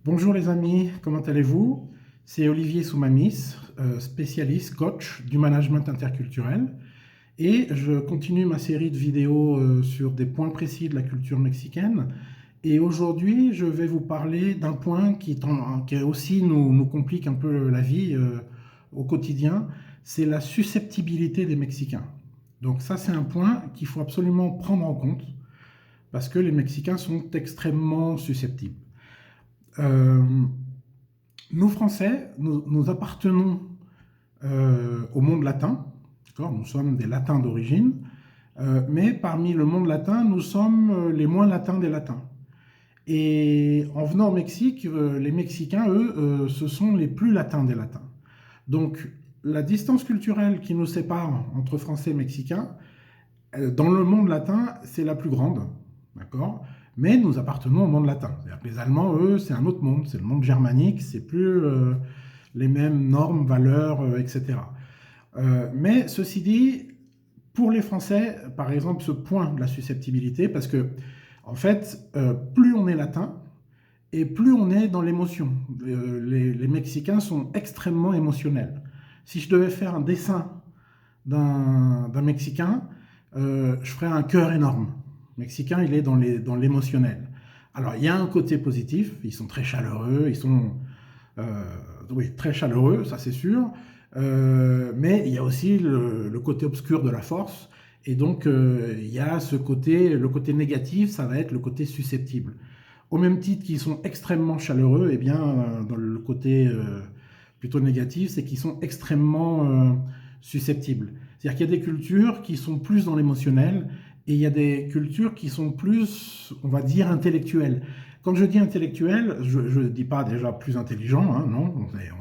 Bonjour les amis, comment allez-vous? C'est Olivier Soumamis, spécialiste, coach du management interculturel. Et je continue ma série de vidéos sur des points précis de la culture mexicaine. Et aujourd'hui, je vais vous parler d'un point qui aussi nous complique un peu la vie au quotidien, c'est la susceptibilité des Mexicains. Donc ça, c'est un point qu'il faut absolument prendre en compte parce que les Mexicains sont extrêmement susceptibles. Euh, Nous, Français, nous appartenons au monde latin, nous sommes des latins d'origine, mais parmi le monde latin, nous sommes les moins latins des latins. Et en venant au Mexique, les Mexicains, eux, ce sont les plus latins des latins. Donc la distance culturelle qui nous sépare entre Français et Mexicains, dans le monde latin, c'est la plus grande, d'accord? Mais nous appartenons au monde latin. C'est-à-dire que les Allemands, eux, c'est un autre monde, c'est le monde germanique, c'est plus les mêmes normes, valeurs, etc. Mais ceci dit, pour les Français, par exemple, ce point de la susceptibilité, parce que, en fait, plus on est latin, et plus on est dans l'émotion. Les Mexicains sont extrêmement émotionnels. Si je devais faire un dessin d'un Mexicain, je ferais un cœur énorme. Le Mexicain, il est dans l'émotionnel. Alors, il y a un côté positif, ils sont très chaleureux, ils sont oui, très chaleureux, ça c'est sûr, mais il y a aussi le côté obscur de la force, et donc il y a le côté négatif, ça va être le côté susceptible. Au même titre qu'ils sont extrêmement chaleureux, et eh bien dans le côté plutôt négatif, c'est qu'ils sont extrêmement susceptibles. C'est-à-dire qu'il y a des cultures qui sont plus dans l'émotionnel, et il y a des cultures qui sont plus, on va dire, intellectuelles. Quand je dis intellectuel, je ne dis pas déjà plus intelligent, hein, non.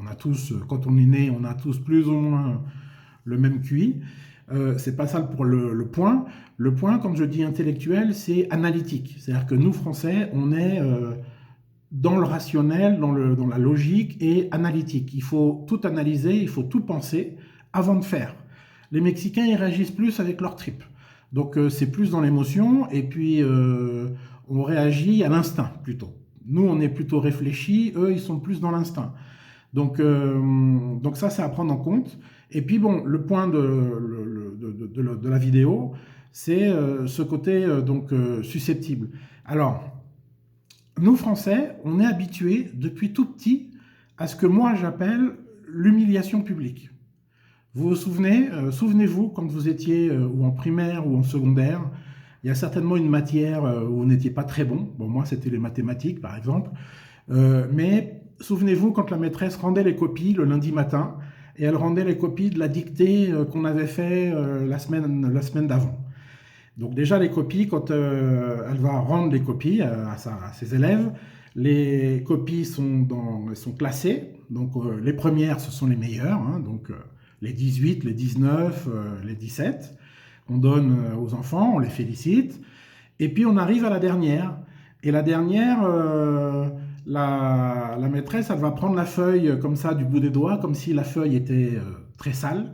On a tous, quand on est né, on a tous plus ou moins le même QI. C'est pas ça pour le point. Le point, quand je dis intellectuel, c'est analytique. C'est-à-dire que nous, Français, on est dans le rationnel, dans la logique et analytique. Il faut tout analyser, il faut tout penser avant de faire. Les Mexicains, ils réagissent plus avec leur tripes. Donc c'est plus dans l'émotion et puis on réagit à l'instinct plutôt. Nous, on est plutôt réfléchi, eux, ils sont plus dans l'instinct. Donc ça, c'est à prendre en compte. Et puis bon, le point de la vidéo, c'est ce côté susceptible. Alors, nous, Français, on est habitués depuis tout petit à ce que moi j'appelle l'humiliation publique. Vous vous souvenez, souvenez-vous quand vous étiez ou en primaire ou en secondaire, il y a certainement une matière où vous n'étiez pas très bon. Bon, moi, c'était les mathématiques, par exemple. Mais souvenez-vous quand la maîtresse rendait les copies le lundi matin et elle rendait les copies de la dictée qu'on avait fait la semaine d'avant. Donc déjà les copies, quand elle va rendre les copies à ses élèves, les copies sont classées. Donc les premières, ce sont les meilleures, hein, donc les 18, les 19, les 17. On donne aux enfants, on les félicite. Et puis on arrive à la dernière. Et la dernière, la maîtresse, elle va prendre la feuille comme ça du bout des doigts, comme si la feuille était très sale.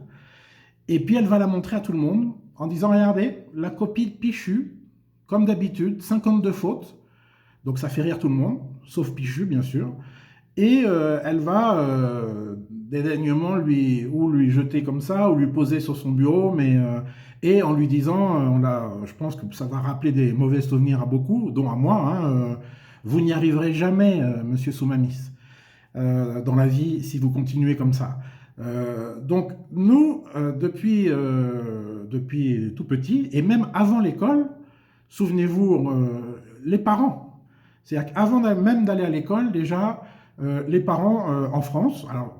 Et puis elle va la montrer à tout le monde en disant, regardez, la copie de Pichu, comme d'habitude, 52 fautes. Donc ça fait rire tout le monde, sauf Pichu bien sûr. Et elle va dédaignement lui jeter comme ça, ou lui poser sur son bureau, et en lui disant, je pense que ça va rappeler des mauvais souvenirs à beaucoup, dont à moi, hein, vous n'y arriverez jamais, monsieur Soumamis, dans la vie si vous continuez comme ça. Donc nous, depuis tout petit, et même avant l'école, souvenez-vous, les parents, c'est-à-dire qu'avant même d'aller à l'école, déjà, les parents en France, alors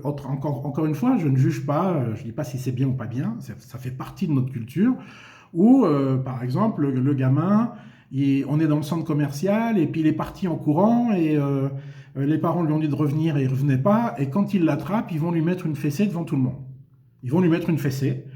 encore une fois, je ne juge pas, je ne dis pas si c'est bien ou pas bien, ça fait partie de notre culture, où par exemple le gamin, on est dans le centre commercial et puis il est parti en courant et les parents lui ont dit de revenir et il ne revenait pas, et quand ils l'attrapent, ils vont lui mettre une fessée devant tout le monde. Ils vont lui mettre une fessée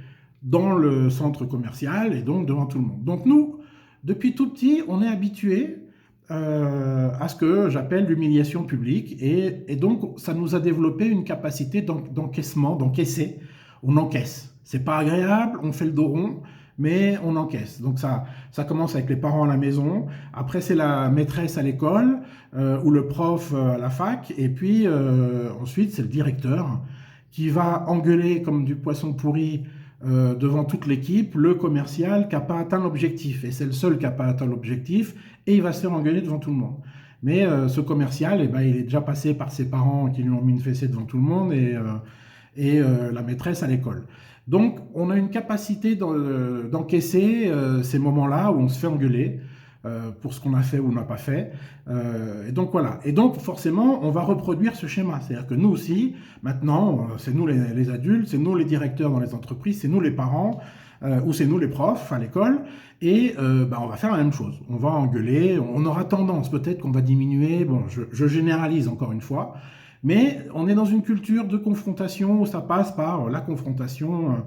dans le centre commercial et donc devant tout le monde. Donc nous, depuis tout petit, on est habitué à ce que j'appelle l'humiliation publique, et donc ça nous a développé une capacité d'encaissement, d'encaisser. On encaisse. C'est pas agréable, on fait le dos rond, mais on encaisse. Donc ça commence avec les parents à la maison, après c'est la maîtresse à l'école, ou le prof à la fac, et puis ensuite c'est le directeur qui va engueuler comme du poisson pourri devant toute l'équipe, le commercial qui n'a pas atteint l'objectif. Et c'est le seul qui n'a pas atteint l'objectif, et il va se faire engueuler devant tout le monde. Mais ce commercial, eh ben, il est déjà passé par ses parents qui lui ont mis une fessée devant tout le monde, et la maîtresse à l'école. Donc on a une capacité d'encaisser ces moments-là où on se fait engueuler pour ce qu'on a fait ou n'a pas fait. Et donc voilà. Et donc forcément, on va reproduire ce schéma. C'est-à-dire que nous aussi, maintenant, c'est nous les adultes, c'est nous les directeurs dans les entreprises, c'est nous les parents, ou c'est nous les profs à l'école, et on va faire la même chose. On va engueuler, on aura tendance, peut-être qu'on va diminuer, bon, je généralise encore une fois, mais on est dans une culture de confrontation où ça passe par la confrontation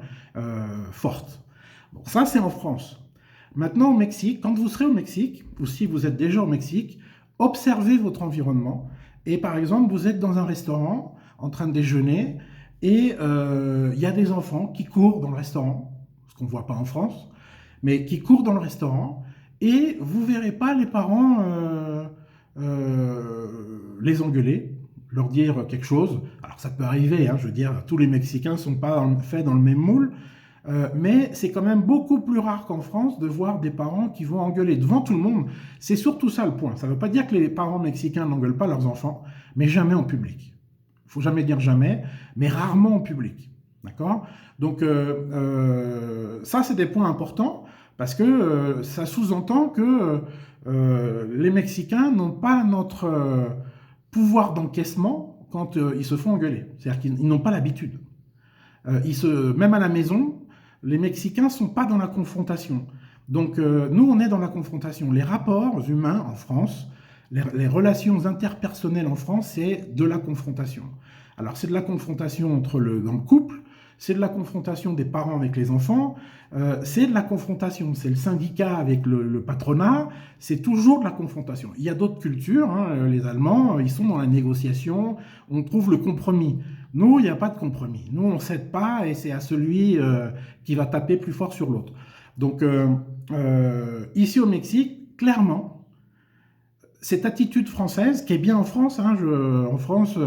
forte. Bon, ça, c'est en France. Maintenant, au Mexique, quand vous serez au Mexique, ou si vous êtes déjà au Mexique, observez votre environnement. Et par exemple, vous êtes dans un restaurant en train de déjeuner, et il y a des enfants qui courent dans le restaurant, ce qu'on ne voit pas en France, mais qui courent dans le restaurant, et vous ne verrez pas les parents les engueuler, leur dire quelque chose. Alors ça peut arriver, hein, je veux dire, tous les Mexicains ne sont pas faits dans le même moule, mais c'est quand même beaucoup plus rare qu'en France de voir des parents qui vont engueuler devant tout le monde. C'est surtout ça le point. Ça ne veut pas dire que les parents mexicains n'engueulent pas leurs enfants, mais jamais en public. Il ne faut jamais dire jamais, mais rarement en public. D'accord ? Donc ça, c'est des points importants, parce que ça sous-entend que les Mexicains n'ont pas notre pouvoir d'encaissement quand ils se font engueuler. C'est-à-dire qu'ils n'ont pas l'habitude. Même à la maison, les Mexicains ne sont pas dans la confrontation. Donc nous, on est dans la confrontation. Les rapports humains en France, les relations interpersonnelles en France, c'est de la confrontation. Alors c'est de la confrontation dans le couple, c'est de la confrontation des parents avec les enfants, c'est de la confrontation, c'est le syndicat avec le patronat, c'est toujours de la confrontation. Il y a d'autres cultures, hein, les Allemands, ils sont dans la négociation, on trouve le compromis. Nous, il n'y a pas de compromis. Nous, on ne cède pas, et c'est à celui qui va taper plus fort sur l'autre. Donc, ici au Mexique, clairement, cette attitude française, qui est bien en France, hein, en France,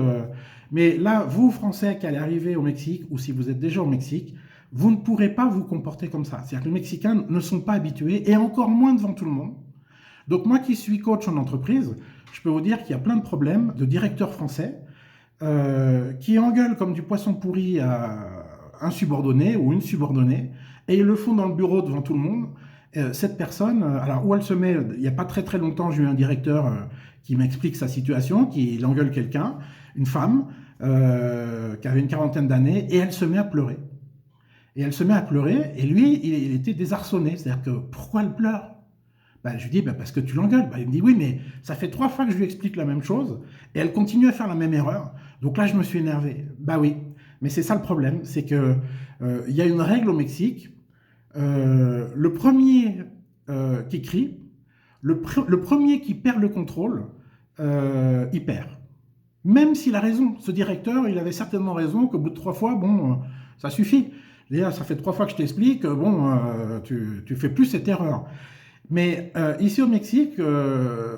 mais là, vous, Français, qui allez arriver au Mexique, ou si vous êtes déjà au Mexique, vous ne pourrez pas vous comporter comme ça. C'est-à-dire que les Mexicains ne sont pas habitués, et encore moins devant tout le monde. Donc moi qui suis coach en entreprise, je peux vous dire qu'il y a plein de problèmes de directeurs français qui engueulent comme du poisson pourri à un subordonné ou une subordonnée, et ils le font dans le bureau devant tout le monde. Cette personne, alors où elle se met, il n'y a pas très très longtemps, j'ai eu un directeur qui m'explique sa situation, il engueule quelqu'un, une femme qui avait une quarantaine d'années, et elle se met à pleurer. Et elle se met à pleurer, et lui, il était désarçonné. C'est-à-dire que, pourquoi elle pleure? Je lui dis, parce que tu l'engueules. Il me dit, oui, mais ça fait 3 fois que je lui explique la même chose, et elle continue à faire la même erreur. Donc là, je me suis énervé. Oui, mais c'est ça le problème, c'est que y a une règle au Mexique, le premier qui crie, le premier qui perd le contrôle, il perd. Même s'il a raison, ce directeur, il avait certainement raison qu'au bout de 3 fois, ça suffit. Déjà, ça fait 3 fois que je t'explique, tu fais plus cette erreur. Mais ici au Mexique,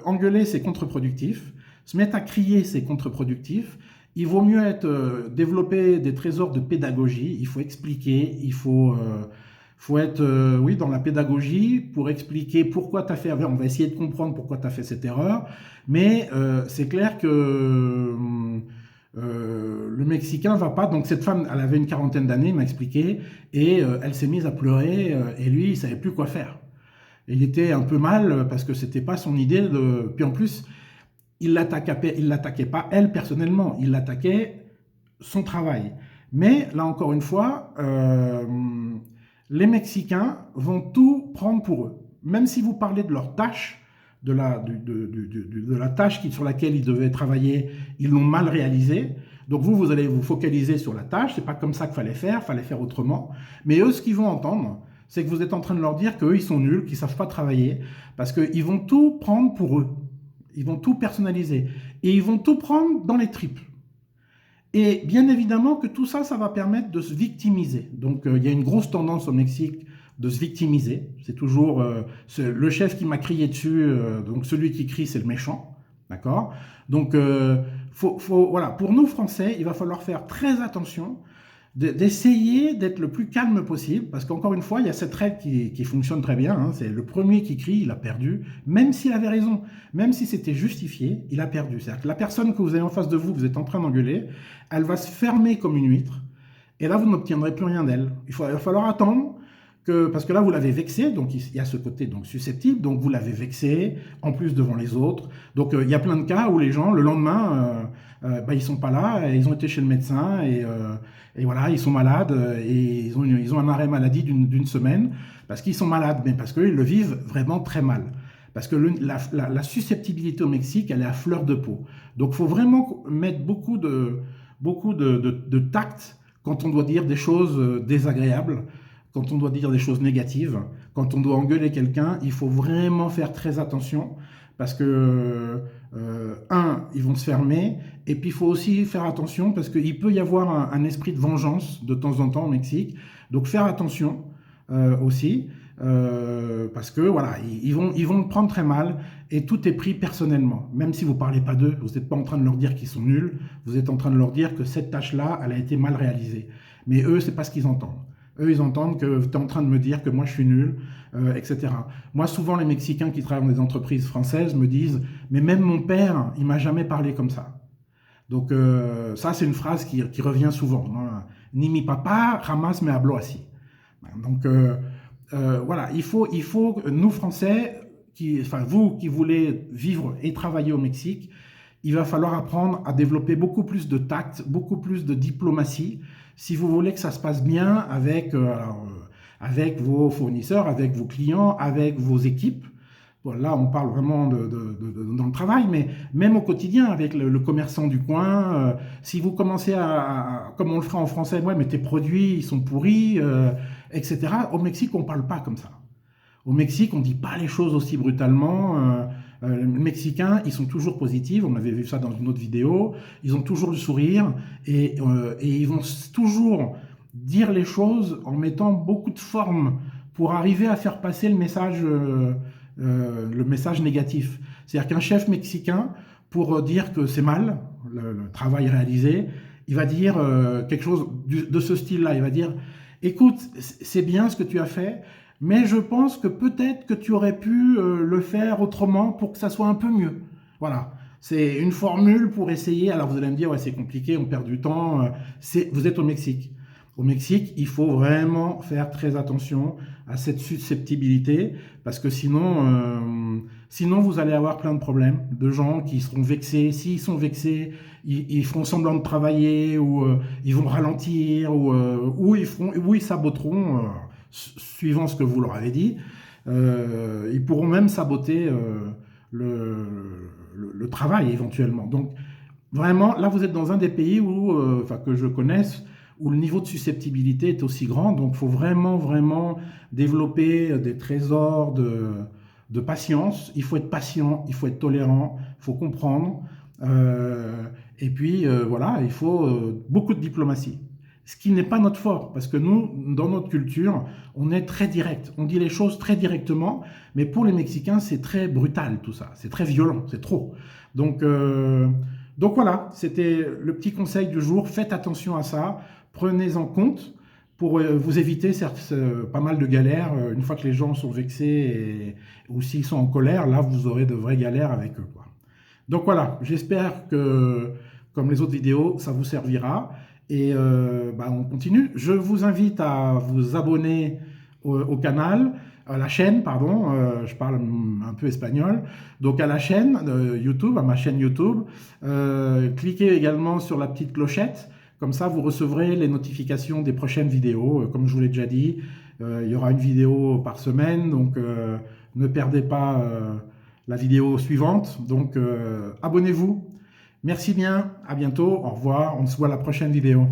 engueuler, c'est contre-productif. Se mettre à crier, c'est contre-productif. Il vaut mieux développer des trésors de pédagogie. Il faut expliquer, il faut être dans la pédagogie pour expliquer pourquoi tu as fait. On va essayer de comprendre pourquoi tu as fait cette erreur. Mais c'est clair que le Mexicain va pas. Donc cette femme, elle avait une quarantaine d'années, il m'a expliqué, et elle s'est mise à pleurer, et lui, il savait plus quoi faire. Il était un peu mal parce que c'était pas son idée de. Puis en plus, il l'attaquait pas elle personnellement, il l'attaquait son travail. Mais là encore une fois, les Mexicains vont tout prendre pour eux. Même si vous parlez de leur tâche, de la tâche sur laquelle ils devaient travailler, ils l'ont mal réalisée. Donc vous allez vous focaliser sur la tâche. C'est pas comme ça qu'il fallait faire autrement. Mais eux, ce qu'ils vont entendre, c'est que vous êtes en train de leur dire qu'eux, ils sont nuls, qu'ils ne savent pas travailler, parce qu'ils vont tout prendre pour eux. Ils vont tout personnaliser. Et ils vont tout prendre dans les tripes. Et bien évidemment que tout ça, ça va permettre de se victimiser. Donc il y a une grosse tendance au Mexique de se victimiser. C'est toujours le chef qui m'a crié dessus, donc celui qui crie, c'est le méchant. D'accord? Donc, voilà, pour nous, Français, il va falloir faire très attention d'essayer d'être le plus calme possible, parce qu'encore une fois, il y a cette règle qui fonctionne très bien, hein, c'est le premier qui crie, il a perdu, même s'il avait raison, même si c'était justifié, il a perdu. C'est-à-dire que la personne que vous avez en face de vous, vous êtes en train d'engueuler, elle va se fermer comme une huître, et là, vous n'obtiendrez plus rien d'elle. Il va falloir attendre, parce que là, vous l'avez vexé, donc il y a ce côté donc, susceptible, donc vous l'avez vexé, en plus devant les autres. Donc il y a plein de cas où les gens, le lendemain, ils sont pas là, ils ont été chez le médecin, et voilà, ils sont malades, et ils ont un arrêt maladie d'une semaine, parce qu'ils sont malades, mais parce qu'ils le vivent vraiment très mal. Parce que la susceptibilité au Mexique, elle est à fleur de peau. Donc il faut vraiment mettre beaucoup de tact quand on doit dire des choses désagréables, quand on doit dire des choses négatives, quand on doit engueuler quelqu'un, il faut vraiment faire très attention parce que, ils vont se fermer, et puis il faut aussi faire attention parce qu'il peut y avoir un esprit de vengeance de temps en temps au Mexique, donc faire attention aussi, parce que voilà, ils vont le prendre très mal, et tout est pris personnellement. Même si vous ne parlez pas d'eux, vous n'êtes pas en train de leur dire qu'ils sont nuls, vous êtes en train de leur dire que cette tâche-là, elle a été mal réalisée. Mais eux, c'est pas ce qu'ils entendent. Eux, ils entendent que tu es en train de me dire que moi, je suis nul, etc. Moi, souvent, les Mexicains qui travaillent dans des entreprises françaises me disent « Mais même mon père, il m'a jamais parlé comme ça. » Donc, ça, c'est une phrase qui revient souvent. « Ni mi papa jamás me habló así. » Donc, voilà, il faut, nous, Français, vous qui voulez vivre et travailler au Mexique, il va falloir apprendre à développer beaucoup plus de tact, beaucoup plus de diplomatie, si vous voulez que ça se passe bien avec vos fournisseurs, avec vos clients, avec vos équipes. Bon, là, on parle vraiment dans le travail, mais même au quotidien, avec le commerçant du coin, si vous commencez comme on le fera en français, ouais, mais tes produits, ils sont pourris, etc. Au Mexique, on ne parle pas comme ça. Au Mexique, on ne dit pas les choses aussi brutalement. Les Mexicains, ils sont toujours positifs, on avait vu ça dans une autre vidéo, ils ont toujours le sourire, et ils vont toujours dire les choses en mettant beaucoup de forme pour arriver à faire passer le message négatif. C'est-à-dire qu'un chef mexicain, pour dire que c'est mal, le travail réalisé, il va dire quelque chose de ce style-là, il va dire « Écoute, c'est bien ce que tu as fait, mais je pense que peut-être que tu aurais pu le faire autrement pour que ça soit un peu mieux. » Voilà, c'est une formule pour essayer. Alors vous allez me dire, ouais, c'est compliqué, on perd du temps. Vous êtes au Mexique. Au Mexique, il faut vraiment faire très attention à cette susceptibilité, parce que sinon vous allez avoir plein de problèmes, de gens qui seront vexés. S'ils sont vexés, ils feront semblant de travailler, ou ils vont ralentir, ou ils saboteront, suivant ce que vous leur avez dit. Ils pourront même saboter le travail éventuellement. Donc vraiment, là vous êtes dans un des pays que je connaisse, où le niveau de susceptibilité est aussi grand. Donc il faut vraiment développer des trésors de patience. Il faut être patient, il faut être tolérant, il faut comprendre. Et puis voilà, il faut beaucoup de diplomatie. Ce qui n'est pas notre fort, parce que nous, dans notre culture, on est très direct. On dit les choses très directement, mais pour les Mexicains, c'est très brutal tout ça. C'est très violent, c'est trop. Donc voilà, c'était le petit conseil du jour. Faites attention à ça, prenez-en compte pour vous éviter pas mal de galères. Une fois que les gens sont vexés ou s'ils sont en colère, là, vous aurez de vraies galères avec eux, quoi. Donc voilà, j'espère que, comme les autres vidéos, ça vous servira. Et on continue. Je vous invite à vous abonner au canal, à la chaîne, pardon, je parle un peu espagnol, donc à la chaîne YouTube, à ma chaîne YouTube. Cliquez également sur la petite clochette, comme ça vous recevrez les notifications des prochaines vidéos. Comme je vous l'ai déjà dit, il y aura une vidéo par semaine, donc ne perdez pas la vidéo suivante. Donc abonnez-vous. Merci bien, à bientôt, au revoir, on se voit à la prochaine vidéo.